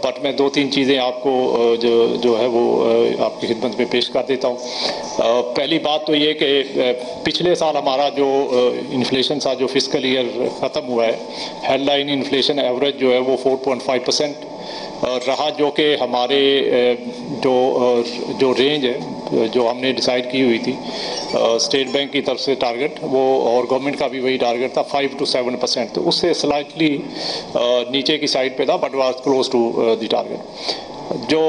But میں 2-3 چیزیں آپ کو جو ہے وہ آپ کی خدمت میں پیش کر دیتا ہوں. پہلی بات تو یہ کہ پچھلے سال ہمارا جو انفلیشن تھا جو فسکل ایئر ختم ہوا ہے، ہیڈ لائن انفلیشن ایوریج جو ہے وہ 4.5% رہا، جو کہ ہمارے جو رینج ہے جو ہم نے ڈیسائیڈ کی ہوئی تھی اسٹیٹ بینک کی طرف سے ٹارگٹ، وہ اور گورنمنٹ کا بھی وہی ٹارگٹ تھا 5 to 7%. تو اس سے سلائٹلی نیچے کی سائڈ پہ تھا but was close to the target. جو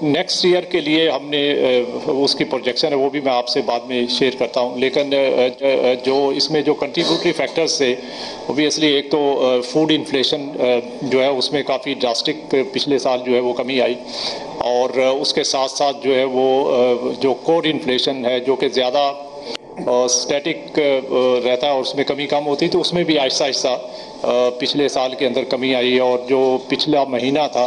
نیکسٹ ایئر کے لیے ہم نے اس کی پروجیکشن ہے وہ بھی میں آپ سے بعد میں شیئر کرتا ہوں، لیکن جو اس میں جو کنٹریبیوٹری فیکٹرز تھے اوبیسلی ایک تو فوڈ انفلیشن جو ہے اس میں کافی ڈراسٹک پچھلے سال جو ہے وہ کمی آئی، اور اس کے ساتھ ساتھ جو ہے وہ جو کور انفلیشن ہے جو کہ زیادہ اسٹیٹک رہتا ہے اور اس میں کمی کم ہوتی، تو اس میں بھی آہستہ آہستہ پچھلے سال کے اندر کمی آئی، اور جو پچھلا مہینہ تھا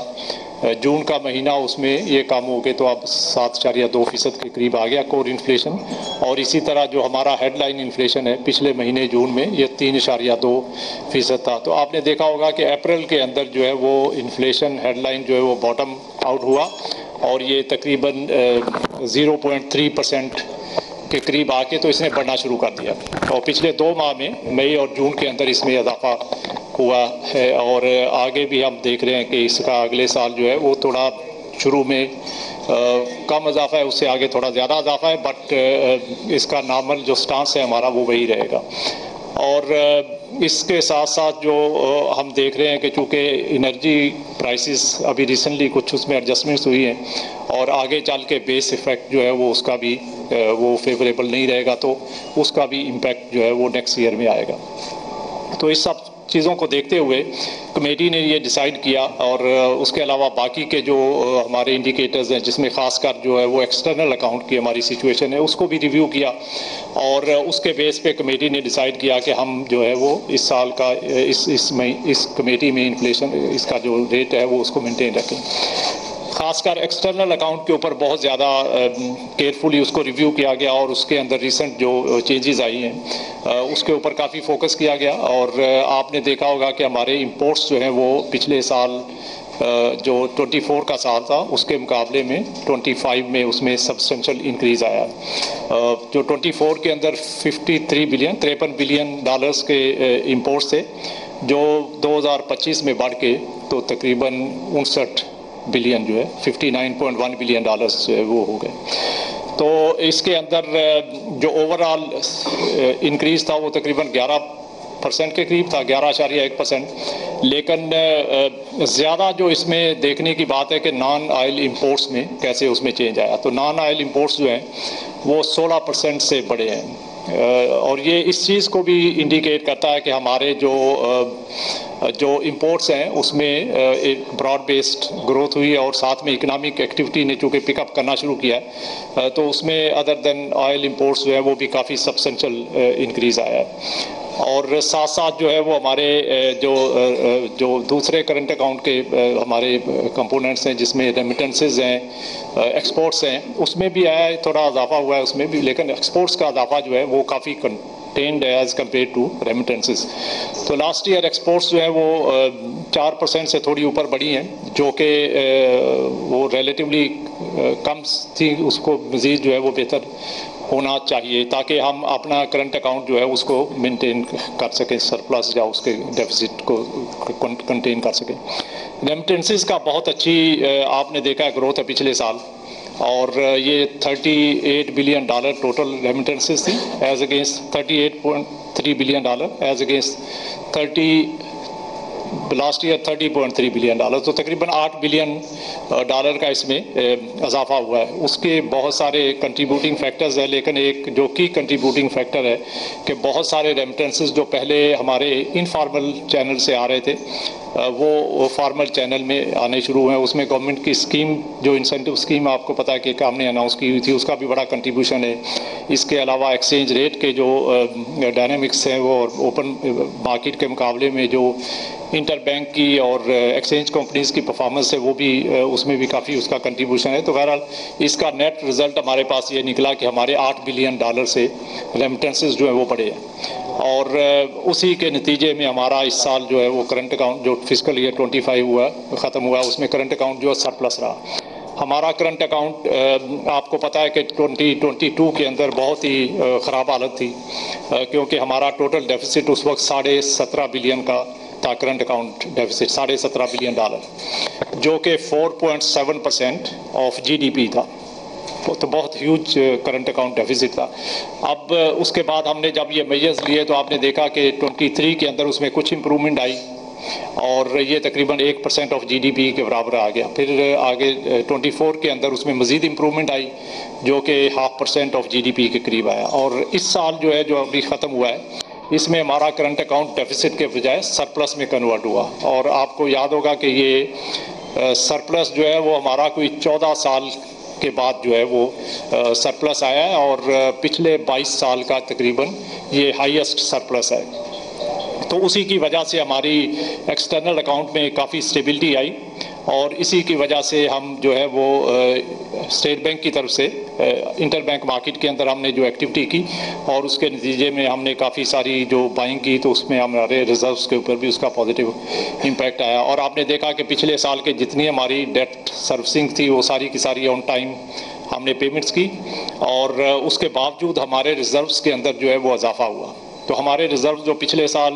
جون کا مہینہ اس میں یہ کام ہو گئے تو اب 7.2% کے قریب آ گیا کور انفلیشن. اور اسی طرح جو ہمارا ہیڈ لائن انفلیشن ہے پچھلے مہینے جون میں یہ 3.2% تھا. تو آپ نے دیکھا ہوگا کہ اپریل کے اندر جو ہے وہ انفلیشن ہیڈ لائن جو ہے وہ باٹم آؤٹ ہوا اور یہ تقریباً 0.3% کے قریب آ کے تو اس نے بڑھنا شروع کر دیا، اور پچھلے 2 ماہ میں مئی اور جون کے اندر اس میں اضافہ ہوا ہے، اور آگے بھی ہم دیکھ رہے ہیں کہ اس کا اگلے سال جو ہے وہ تھوڑا شروع میں کم اضافہ ہے، اس سے آگے تھوڑا زیادہ اضافہ ہے، بٹ اس کا نارمل جو سٹانس ہے ہمارا وہ وہی رہے گا. اور اس کے ساتھ ساتھ جو ہم دیکھ رہے ہیں کہ چونکہ انرجی پرائسز ابھی ریسنٹلی کچھ اس میں ایڈجسٹمنٹس ہوئی ہیں اور آگے چل کے بیس ایفیکٹ جو ہے وہ اس کا بھی وہ فیوریبل نہیں رہے گا، تو اس کا بھی امپیکٹ جو ہے وہ نیکسٹ ایئر میں آئے گا. تو اس سب چیزوں کو دیکھتے ہوئے کمیٹی نے یہ ڈیسائیڈ کیا، اور اس کے علاوہ باقی کے جو ہمارے انڈیکیٹرز ہیں جس میں خاص کر جو ہے وہ ایکسٹرنل اکاؤنٹ کی ہماری سچویشن ہے اس کو بھی ریویو کیا، اور اس کے بیس پہ کمیٹی نے ڈیسائیڈ کیا کہ ہم جو ہے وہ اس سال کا اس کمیٹی میں انفلیشن اس کا جو ریٹ ہے وہ اس کو مینٹین رکھیں. خاص کر ایکسٹرنل اکاؤنٹ کے اوپر بہت زیادہ کیئرفلی اس کو ریویو کیا گیا، اور اس کے اندر ریسنٹ جو چینجز آئی ہیں اس کے اوپر کافی فوکس کیا گیا. اور آپ نے دیکھا ہوگا کہ ہمارے امپورٹس جو ہیں وہ پچھلے سال جو 24 کا سال تھا اس کے مقابلے میں 25 میں اس میں سبسٹینشل انکریز آیا. جو 24 کے اندر 53 بلین ڈالرز کے امپورٹس تھے، جو 2025 میں بڑھ کے تو تقریباً 59 بلین جو ہے 59.1 بلین ڈالرز جو ہے وہ ہو گئے. تو اس کے اندر جو اوور آل انکریز تھا وہ تقریباً 11% کے قریب تھا، 11.1%. لیکن زیادہ جو اس میں دیکھنے کی بات ہے کہ نان آئل امپورٹس میں کیسے اس میں چینج آیا. تو نان آئل امپورٹس جو ہیں وہ 16% سے بڑھے ہیں، اور یہ اس چیز کو بھی انڈیکیٹ کرتا ہے کہ ہمارے جو امپورٹس ہیں اس میں ایک براڈ بیسڈ گروتھ ہوئی ہے، اور ساتھ میں اکنامک ایکٹیویٹی نے چونکہ پک اپ کرنا شروع کیا ہے تو اس میں ادر دین آئل امپورٹس جو ہے وہ بھی کافی سبسٹینشل انکریز آیا ہے. اور ساتھ ساتھ جو ہے وہ ہمارے جو دوسرے کرنٹ اکاؤنٹ کے ہمارے کمپوننٹس ہیں جس میں ریمیٹنسز ہیں، ایکسپورٹس ہیں، اس میں بھی آیا ہے، تھوڑا اضافہ ہوا ہے اس میں بھی، لیکن ایکسپورٹس کا اضافہ جو ہے وہ کافی کنٹینڈ ہے ایز کمپیئر ٹو ریمیٹنسز. تو لاسٹ ایئر ایکسپورٹس جو ہے وہ 4% سے تھوڑی اوپر بڑھی ہیں، جو کہ وہ ریلیٹیولی کم تھی، اس کو مزید جو ہے وہ بہتر ہونا چاہیے تاکہ ہم اپنا کرنٹ اکاؤنٹ جو ہے اس کو مینٹین کر سکیں، سرپلس یا اس کے ڈیفیسٹ کو کنٹین کر سکیں. ریمیٹنسز کا بہت اچھی آپ نے دیکھا ہے گروتھ ہے پچھلے سال، اور یہ 38 بلین ڈالر ٹوٹل ریمیٹنسز تھی as against 38.3 billion dollar as against last year 30.3 billion dollar. تو تقریباً 8 بلین ڈالر کا اس میں اضافہ ہوا ہے. اس کے بہت سارے کنٹریبیوٹنگ فیکٹرز ہیں، لیکن ایک جو کی کنٹریبیوٹنگ فیکٹر ہے کہ بہت سارے ریمیٹنسز جو پہلے ہمارے انفارمل چینل سے آ رہے تھے وہ فارمل چینل میں آنے شروع ہوئے ہیں. اس میں گورنمنٹ کی اسکیم جو انسینٹو اسکیم آپ کو پتہ ہے کہ ہم نے اناؤنس کی ہوئی تھی، اس کا بھی بڑا کنٹریبیوشن ہے. اس کے علاوہ ایکسچینج ریٹ کے جو ڈائنامکس ہیں وہ اوپن مارکیٹ کے مقابلے میں جو انٹر بینک کی اور ایکسچینج کمپنیز کی پرفارمنس ہے وہ بھی اس میں بھی کافی اس کا کنٹریبیوشن ہے. تو بہرحال اس کا نیٹ رزلٹ ہمارے پاس یہ نکلا کہ ہمارے 8 بلین ڈالر سے ریمیٹنسز جو ہیں وہ بڑھے ہیں. اور اسی کے نتیجے میں ہمارا اس سال جو ہے وہ کرنٹ اکاؤنٹ جو فسکل ایئر 25 ہوا ختم ہوا اس میں کرنٹ اکاؤنٹ جو ہے سرپلس رہا. ہمارا کرنٹ اکاؤنٹ آپ کو پتہ ہے کہ 2022 کے اندر بہت ہی خراب حالت تھی کیونکہ ہمارا ٹوٹل ڈیفیسٹ اس وقت $17.5 بلین کا تھا. کرنٹ اکاؤنٹ ڈیفیسٹ $17.5 بلین جو کہ 4.7% آف GDP تھا. تو بہت ہیوج کرنٹ اکاؤنٹ ڈیفیسٹ تھا. اب اس کے بعد ہم نے جب یہ میجرز لیے تو آپ نے دیکھا کہ 23 کے اندر اس میں کچھ امپرومنٹ آئی اور یہ تقریباً 1% آف GDP کے برابر آ گیا. پھر آگے 24 کے اندر اس میں مزید امپرومنٹ آئی جو کہ 0.5% آف GDP کے قریب آیا. اور اس سال جو ہے جو ابھی ختم ہوا ہے اس میں ہمارا کرنٹ اکاؤنٹ ڈیفیسٹ کے بجائے سرپلس میں کنورٹ ہوا. اور آپ کو یاد ہوگا کہ یہ سرپلس جو ہے وہ ہمارا کوئی 14 سال کے بعد جو ہے وہ سرپلس آیا ہے اور پچھلے 22 سال کا تقریباً یہ ہائیسٹ سرپلس ہے. تو اسی کی وجہ سے ہماری ایکسٹرنل اکاؤنٹ میں کافی اسٹیبلٹی آئی اور اسی کی وجہ سے ہم جو ہے وہ اسٹیٹ بینک کی طرف سے انٹر بینک مارکیٹ کے اندر ہم نے جو ایکٹیویٹی کی اور اس کے نتیجے میں ہم نے کافی ساری جو بائنگ کی تو اس میں ہمارے ریزروز کے اوپر بھی اس کا پازیٹیو امپیکٹ آیا. اور آپ نے دیکھا کہ پچھلے سال کے جتنی ہماری ڈیٹ سروسنگ تھی وہ ساری کی ساری آن ٹائم ہم نے پیمنٹس کی اور اس کے باوجود ہمارے ریزروز کے اندر جو ہے وہ اضافہ ہوا. تو ہمارے ریزرو جو پچھلے سال